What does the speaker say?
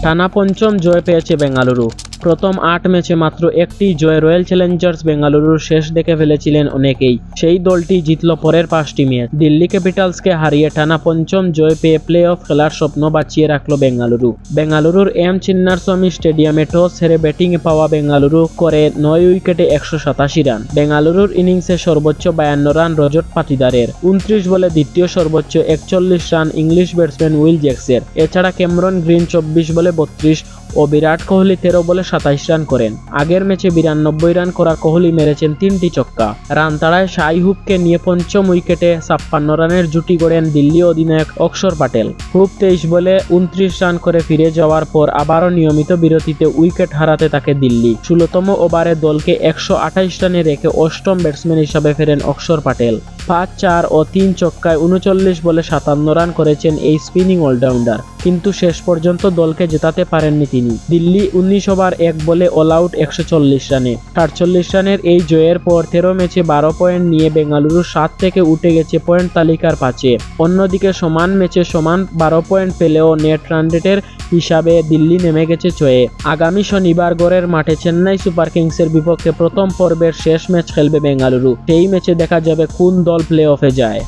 টানা পঞ্চম জয় পেয়েছে বেঙ্গালুরু। প্রথম ৮ ম্যাচে মাত্র একটি জয় রয়্যাল চ্যালেঞ্জার্স বেঙ্গালুরুর শেষ দেখে ফেলেছিলেন অনেকেই। সেই দলটি জিতল পরের ৫টি ম্যাচ। দিল্লি ক্যাপিটালসকে হারিয়ে টানা পঞ্চম জয় পেয়ে প্লে অফ খেলার স্বপ্ন বাঁচিয়ে রাখল বেঙ্গালুরু। বেঙ্গালুরুর এম চিন্নাস্বামী স্টেডিয়ামে টস হেরে ব্যাটিংয়ে পাওয়া বেঙ্গালুরু করে ৯ উইকেটে ১৮৭ রান। বেঙ্গালুরুর ইনিংসে সর্বোচ্চ ৫২ রান রজত পাটিদারের। ২৯ বলে দ্বিতীয় সর্বোচ্চ ৪১ রান ইংলিশ ব্যাটসম্যান উইল জ্যাক্সের। এছাড়া ক্যামেরন গ্রিন ২৪ বলে ৩২ ও বিরাট কোহলি ১৩ বলে ২৭ রান করেন। আগের ম্যাচে ৯২ রান করা কোহলি মেরেছেন ৩টি ছক্কা। রান তাড়ায় শাই হুপকে নিয়ে পঞ্চম উইকেটে ৫৬ রানের জুটি গড়েন দিল্লি অধিনায়ক অক্ষর প্যাটেল। হুপ ২৩ বলে ২৯ রান করে ফিরে যাওয়ার পর আবারও নিয়মিত বিরতিতে উইকেট হারাতে থাকে দিল্লি। ১৬তম ওভারে দলকে ১২৮ রানে রেখে অষ্টম ব্যাটসম্যান হিসাবে ফেরেন অক্ষর প্যাটেল। ৫, ৪ ও ৩ ছক্কায় ৩৯ বলে ৫৭ রান করেছেন এই স্পিনিং অলরাউন্ডার, কিন্তু শেষ পর্যন্ত দলকে জেতাতে পারেননি তিনি। দিল্লি ১৯ ওভার ১ বলে অল আউট ১৪০ রানে। ৪৭ রানের এই জয়ের পর ১৩ ম্যাচে ১২ পয়েন্ট নিয়ে বেঙ্গালুরু ৭ থেকে উঠে গেছে পয়েন্ট তালিকার ৫-এ। অন্যদিকে সমান ম্যাচে সমান ১২ পয়েন্ট পেলেও নেট রান রেটের হিসাবে দিল্লি নেমে গেছে ৬-এ। আগামী শনিবার গড়ের মাঠে চেন্নাই সুপার কিংসের বিপক্ষে প্রথম পর্বের শেষ ম্যাচ খেলবে বেঙ্গালুরু। সেই ম্যাচে দেখা যাবে কোন দল প্লে অফে যায়।